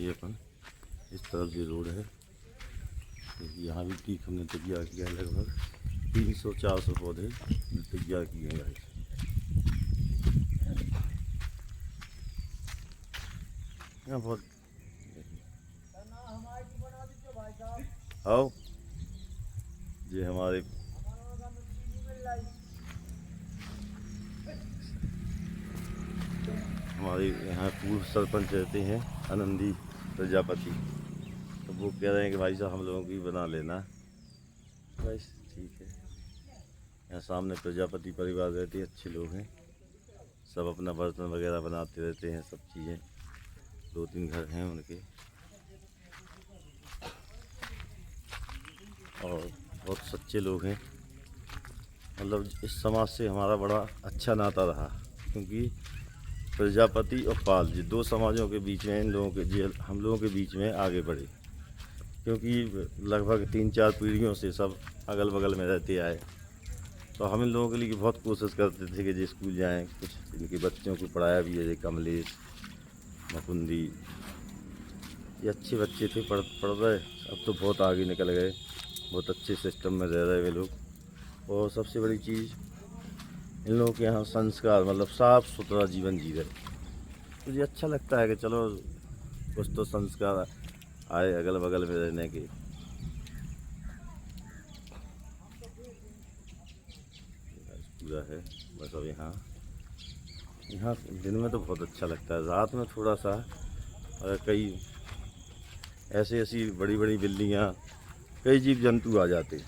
देखिए अपन इस तरफ ये रोड है, यहाँ भी ठीक हमने तैयार किया है। लगभग 300-400 पौधे तैयार किए हैं। यहाँ बहुत आओ, ये हमारे यहाँ पूर्व सरपंच रहते हैं आनंदी प्रजापति, तो वो कह रहे हैं कि भाई साहब हम लोगों की बना लेना। बस ठीक है। यहाँ सामने प्रजापति परिवार रहते हैं, अच्छे लोग हैं, सब अपना बर्तन वगैरह बनाते रहते हैं, सब चीज़ें। 2-3 घर हैं उनके और बहुत सच्चे लोग हैं। मतलब इस समाज से हमारा बड़ा अच्छा नाता रहा, क्योंकि प्रजापति और पाल जी 2 समाजों के बीच में इन लोगों के हम लोगों के बीच में आगे बढ़े, क्योंकि लगभग 3-4 पीढ़ियों से सब अगल बगल में रहते आए। तो हम इन लोगों के लिए बहुत कोशिश करते थे कि जो स्कूल जाएं, कुछ इनके बच्चों को पढ़ाया भी है। जैसे कमलेश, मुकुंदी, ये अच्छे बच्चे थे, पढ़ रहे। अब तो बहुत आगे निकल गए, बहुत अच्छे सिस्टम में रह रहे वे लोग। और सबसे बड़ी चीज़ इन लोगों के यहाँ संस्कार, मतलब साफ़ सुथरा जीवन जी रहे। मुझे अच्छा लगता है कि चलो कुछ तो संस्कार आए अगल बगल में रहने के। पूरा है बस। अब यहाँ दिन में तो बहुत अच्छा लगता है, रात में थोड़ा सा कई ऐसी बड़ी बड़ी बिल्डिंगां, कई जीव जंतु आ जाते हैं,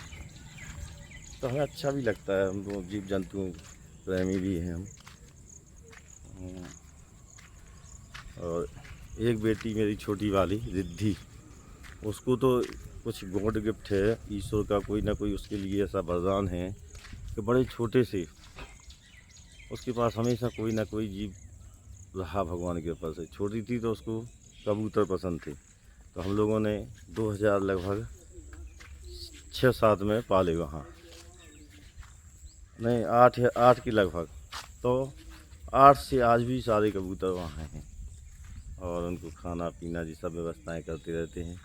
तो हमें अच्छा भी लगता है। हम तो जीव जंतु प्रेमी भी हैं हम। और एक बेटी मेरी छोटी वाली रिद्धि, उसको तो कुछ गॉड गिफ्ट है ईश्वर का, कोई ना कोई उसके लिए ऐसा वरदान है कि बड़े छोटे से उसके पास हमेशा कोई ना कोई जीव रहा भगवान के कृपा से। छोटी थी तो उसको कबूतर पसंद थे, तो हम लोगों ने 2000 लगभग 6-7 में पाले वहाँ, नहीं 8 के लगभग। तो 8 से आज भी सारे कबूतर वहाँ हैं और उनको खाना पीना जी सब व्यवस्थाएं करते रहते हैं।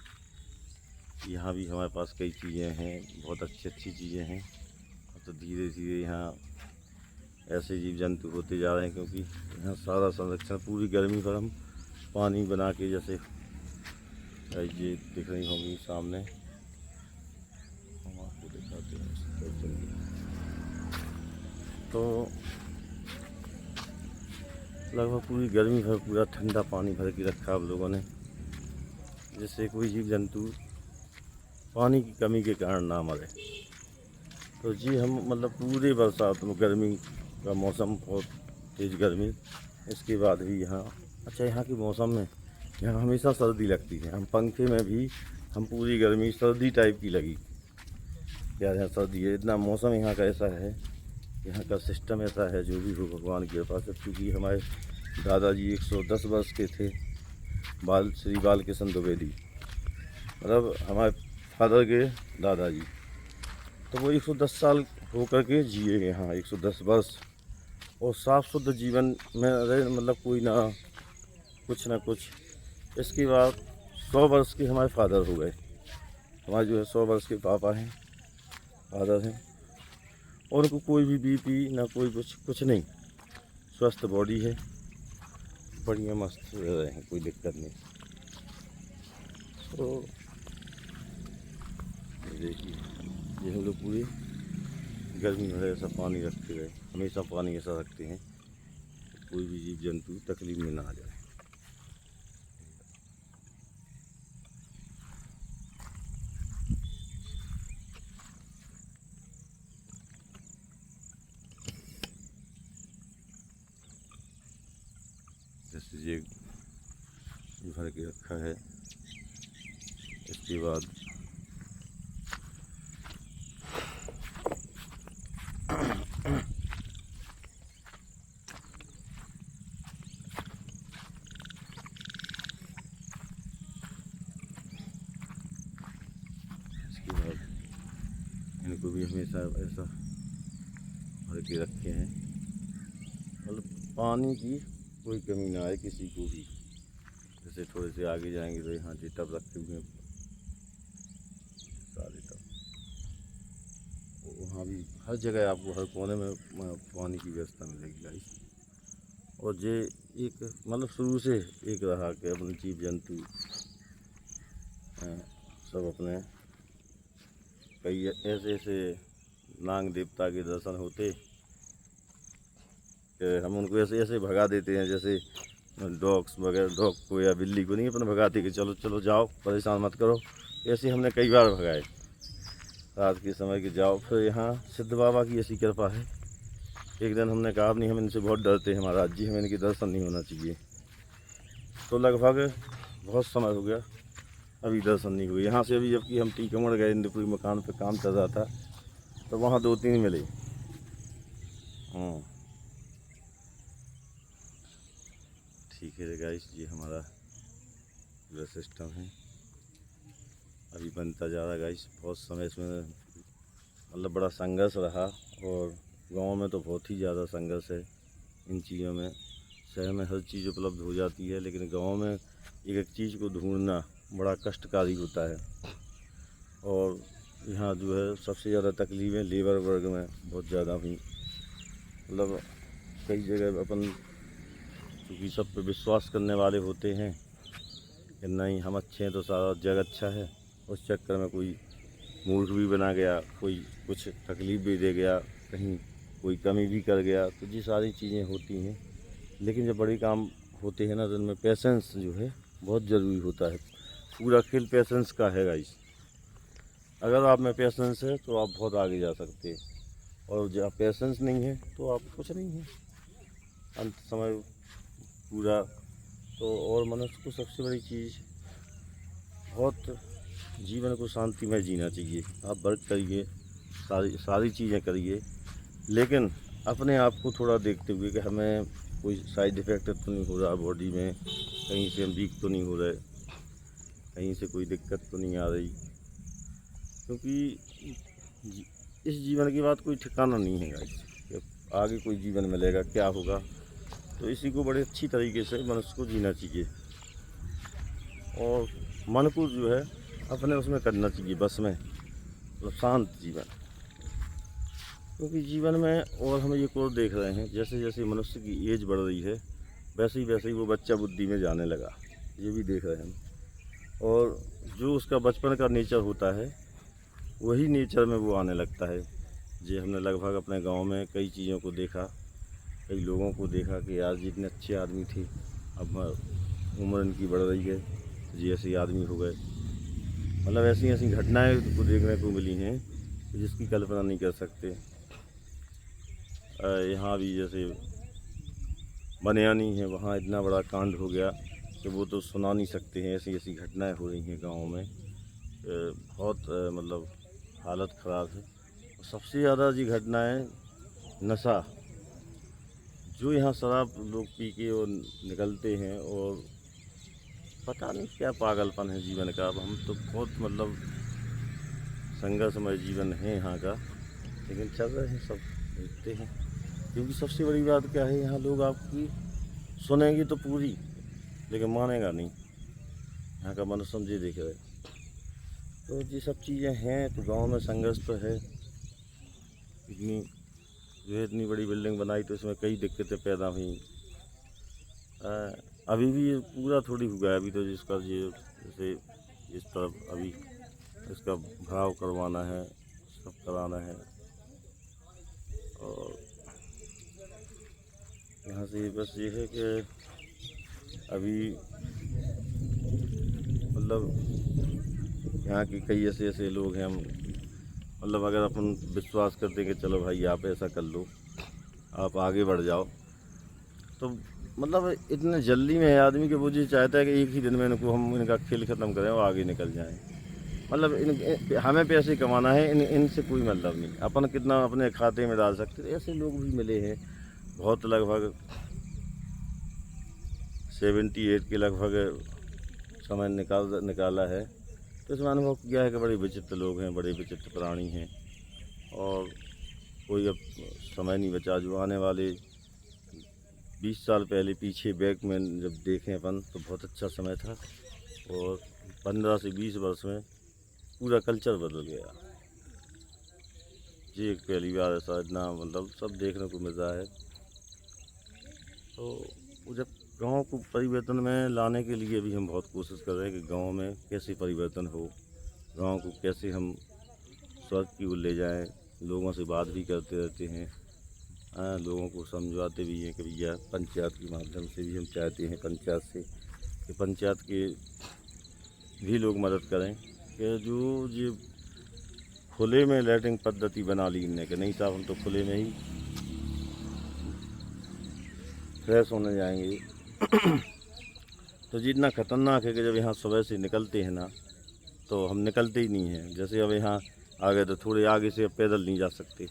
यहाँ भी हमारे पास कई चीज़ें हैं, बहुत अच्छी चीज़ें हैं। तो धीरे धीरे यहाँ ऐसे जीव जंतु होते जा रहे हैं, क्योंकि यहाँ सारा संरक्षण पूरी गर्मी पर हम पानी बना के, जैसे ये दिख रही होंगी सामने, हम आपको दिखाते हैं। तो लगभग पूरी गर्मी भर पूरा ठंडा पानी भर के रखा हम लोगों ने, जिससे कोई जीव जंतु पानी की कमी के कारण ना मरे। तो जी हम मतलब पूरे बरसात में, गर्मी का मौसम बहुत तेज़ गर्मी, इसके बाद भी यहाँ अच्छा, यहाँ के मौसम में यहाँ हमेशा सर्दी लगती है। हम पंखे में भी हम पूरी गर्मी सर्दी टाइप की लगी, क्या यहाँ सर्दी है। इतना मौसम यहाँ का ऐसा है, यहाँ का सिस्टम ऐसा है, जो भी हो भगवान की कृपा से। क्योंकि हमारे दादाजी 110 वर्ष के थे, श्री बालकिशन द्विवेदी, मतलब हमारे फादर के दादाजी, तो वो 110 साल हो कर के जिए यहाँ, 110 वर्ष। और साफ शुद्ध जीवन में रहे, मतलब कोई ना कुछ। इसके बाद 100 वर्ष के हमारे फादर हो गए। हमारे जो है 100 वर्ष के पापा हैं, फादर हैं, और उनको कोई भी बीपी ना कोई कुछ नहीं, स्वस्थ बॉडी है, बढ़िया मस्त रह रहे हैं, कोई दिक्कत नहीं। तो देखिए ये हम लोग पूरी गर्मी में ऐसा पानी रखते रहे, हमेशा पानी ऐसा रखते हैं कोई भी जीव जंतु तकलीफ में ना आ जाए। जैसे ये भर के रखा है, इसके बाद इनको भी हमेशा ऐसा भर के रखे हैं, मतलब पानी की कोई कमी ना आए किसी को भी। जैसे थोड़े से आगे जाएंगे तो यहाँ जी टब रखे हुए हैं सारे टब। वहाँ भी हर जगह आपको हर कोने में पानी की व्यवस्था मिलेगी गाइस। और ये एक मतलब शुरू से एक रहा कि अपने जीव जंतु सब अपने कई ऐसे ऐसे नाग देवता के दर्शन होते कि हम उनको ऐसे ऐसे भगा देते हैं, जैसे डॉग्स वगैरह, डॉग को या बिल्ली को नहीं अपने भगाते कि चलो चलो जाओ, परेशान मत करो। ऐसे हमने कई बार भगाए रात के समय कि जाओ। फिर यहाँ सिद्ध बाबा की ऐसी कृपा है, एक दिन हमने कहा नहीं हम इनसे बहुत डरते हैं महाराज जी, हमें इनके दर्शन नहीं होना चाहिए। तो लगभग बहुत समय हो गया अभी दर्शन नहीं हुए। यहाँ से अभी जबकि हम टीकमगढ़ गए, इंद्रपुरी मकान पे काम चल रहा था, तो वहाँ 2-3 मिले। ठीक है गाइस, ये हमारा पूरा सिस्टम है, अभी बनता जा रहा है गाइस। बहुत समय इसमें मतलब बड़ा संघर्ष रहा, और गांव में तो बहुत ही ज़्यादा संघर्ष है इन चीज़ों में। शहर में हर चीज़ उपलब्ध हो जाती है, लेकिन गांव में एक एक चीज़ को ढूंढना बड़ा कष्टकारी होता है। और यहाँ जो है सबसे ज़्यादा तकलीफ़ें लेबर वर्ग में बहुत ज़्यादा हुई। मतलब कई जगह अपन क्योंकि सब पे विश्वास करने वाले होते हैं कि नहीं हम अच्छे हैं तो सारा जग अच्छा है, उस चक्कर में कोई मूर्ख भी बना गया, कोई कुछ तकलीफ़ भी दे गया, कहीं कोई कमी भी कर गया, तो ये सारी चीज़ें होती हैं। लेकिन जब बड़े काम होते हैं ना, तो इनमें पेशेंस जो है बहुत ज़रूरी होता है। पूरा खेल पेशेंस का है गाइस। अगर आप में पेशेंस है तो आप बहुत आगे जा सकते हैं, और जब पेशेंस नहीं है तो आप कुछ नहीं है, अंत समय पूरा। तो और मनुष्य को सबसे बड़ी चीज़ बहुत जीवन को शांतिमय जीना चाहिए। आप वर्क करिए, सारी चीज़ें करिए, लेकिन अपने आप को थोड़ा देखते हुए कि हमें कोई साइड इफ़ेक्ट तो नहीं हो रहा बॉडी में, कहीं से हम वीक तो नहीं हो रहे, कहीं से कोई दिक्कत तो नहीं आ रही। क्योंकि इस जीवन की बात कोई ठिकाना नहीं है गाइस, कि आगे कोई जीवन मिलेगा क्या होगा। तो इसी को बड़े अच्छी तरीके से मनुष्य को जीना चाहिए, और मन को जो है अपने उसमें करना चाहिए बस में, मतलब शांत जीवन। क्योंकि जीवन में और हम एक और देख रहे हैं, जैसे जैसे मनुष्य की एज बढ़ रही है वैसे ही वो बच्चा बुद्धि में जाने लगा, ये भी देख रहे हैं हम। और जो उसका बचपन का नेचर होता है वही नेचर में वो आने लगता है। ये हमने लगभग अपने गांव में कई चीज़ों को देखा, कई लोगों को देखा कि यार जितने अच्छे आदमी थे अब उम्र इनकी बढ़ रही है, जी ऐसे आदमी हो गए। मतलब ऐसी ऐसी घटनाएं को देखने को मिली हैं जिसकी कल्पना नहीं कर सकते। यहाँ भी जैसे बनियानी है, वहाँ इतना बड़ा कांड हो गया कि वो तो सुना नहीं सकते हैं। ऐसी ऐसी घटनाएं हो रही हैं गाँव में, बहुत मतलब हालत ख़राब है। सबसे ज़्यादा जी घटना है नशा, जो यहाँ शराब लोग पी के और निकलते हैं, और पता नहीं क्या पागलपन है जीवन का। अब हम तो बहुत मतलब संघर्षमय जीवन है यहाँ का, लेकिन चल रहे हैं, सब देखते हैं। क्योंकि सबसे बड़ी बात क्या है, यहाँ लोग आपकी सुनेंगे तो पूरी, लेकिन मानेगा नहीं। यहाँ का मनुष्य समझे देख रहे। तो ये सब चीज़ें हैं, तो गांव में संघर्ष तो है। इतनी जो है इतनी बड़ी बिल्डिंग बनाई तो इसमें कई दिक्कतें पैदा हुई। अभी भी ये पूरा थोड़ी हुआ है, अभी तो जिसका ये जैसे इस तरफ अभी इसका घाव करवाना है, सब कराना है। और यहाँ से बस ये है कि अभी मतलब यहाँ के कई ऐसे ऐसे लोग हैं, हम मतलब अगर अपन विश्वास करते कि चलो भाई आप ऐसा कर लो, आप आगे बढ़ जाओ, तो मतलब इतने जल्दी में है आदमी कि वो ये चाहता है कि एक ही दिन में इनको हम इनका खेल ख़त्म करें और आगे निकल जाएं। मतलब हमें पैसे कमाना है, इनसे कोई मतलब नहीं, अपन कितना अपने खाते में डाल सकते। तो ऐसे लोग भी मिले हैं बहुत, लगभग 78 के लगभग समय निकाला है। तो इसमें अनुभव किया है कि बड़े विचित्र लोग हैं, बड़े विचित्र प्राणी हैं, और कोई अब समय नहीं बचा। जो आने वाले 20 साल पहले पीछे बैक में जब देखें अपन तो बहुत अच्छा समय था, और 15 से 20 वर्ष में पूरा कल्चर बदल गया। ये एक पहली बार ऐसा इतना मतलब सब देखने को मिल रहा है। तो जब गांव को परिवर्तन में लाने के लिए भी हम बहुत कोशिश कर रहे हैं कि गांव में कैसे परिवर्तन हो, गांव को कैसे हम स्वर्ग की ओर ले जाएं। लोगों से बात भी करते रहते हैं, लोगों को समझाते भी हैं कि भैया पंचायत के माध्यम से भी हम चाहते हैं पंचायत से कि पंचायत के भी लोग मदद करें कि जो ये खुले में लैट्रिन पद्धति बना ली इनने कि नहीं साहब हम तो खुले में ही फ्रेश होने जाएंगे। तो जितना खतरनाक है कि जब यहाँ सुबह से निकलते हैं ना तो हम निकलते ही नहीं हैं। जैसे अब यहाँ आ गए तो थोड़े आगे से पैदल नहीं जा सकते।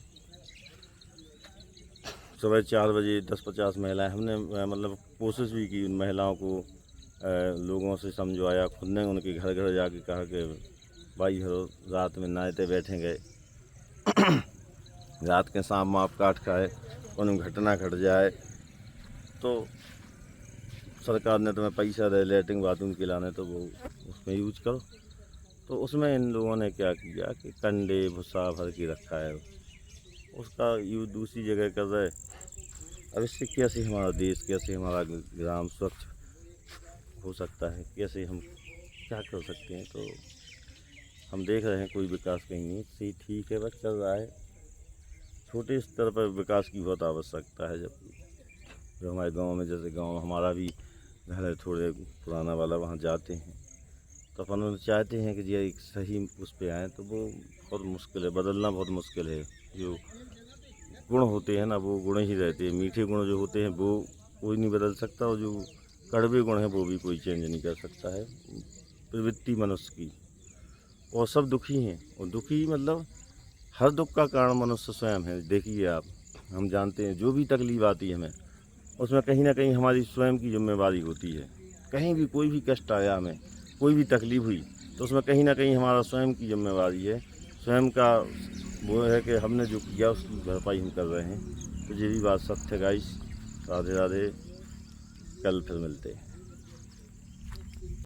सुबह 4 बजे 10-50 महिलाएं, हमने मतलब कोशिश भी की उन महिलाओं को लोगों से समझवाया, खुद ने उनके घर घर जाके कहा कि भाई हो रात में नायते बैठे गए रात के सांप माप काट खाए, उन घटना घट जाए तो सरकार ने तुम्हें पैसा दे लैट्रिन बाथरूम के लाने तो वो उसमें यूज करो। तो उसमें इन लोगों ने क्या किया कि कंडे भूसा भर के रखा है, उसका यूज दूसरी जगह कर रहे। अब इससे कैसे हमारा देश, कैसे हमारा ग्राम स्वच्छ हो सकता है, कैसे हम क्या कर सकते हैं। तो हम देख रहे हैं कोई विकास कहीं नहीं, सही ठीक है बस चल रहा है। छोटे स्तर पर विकास की बहुत आवश्यकता है। जब हमारे गांव में, जैसे गांव हमारा भी घर है थोड़े पुराना वाला, वहाँ जाते हैं तो अपन चाहते हैं कि जी एक सही उस पर आएँ, तो वो बहुत मुश्किल है, बदलना बहुत मुश्किल है। जो गुण होते हैं ना वो गुण ही रहते हैं, मीठे गुण जो होते हैं वो कोई नहीं बदल सकता, और जो कड़वे गुण हैं वो भी कोई चेंज नहीं कर सकता है प्रवृत्ति मनुष्य की। और सब दुखी हैं, और दुखी मतलब हर दुख का कारण मनुष्य स्वयं है। देखिए आप, हम जानते हैं जो भी तकलीफ आती है हमें, उसमें कहीं ना कहीं हमारी स्वयं की जिम्मेवारी होती है। कहीं भी कोई भी कष्ट आया, हमें कोई भी तकलीफ हुई, तो उसमें कहीं ना कहीं हमारा स्वयं की जिम्मेवारी है। स्वयं का वो है कि हमने जो किया उसकी भरपाई हम कर रहे हैं। तो ये भी बात सत्य है गाइस। राधे राधे, कल फिर मिलते हैं।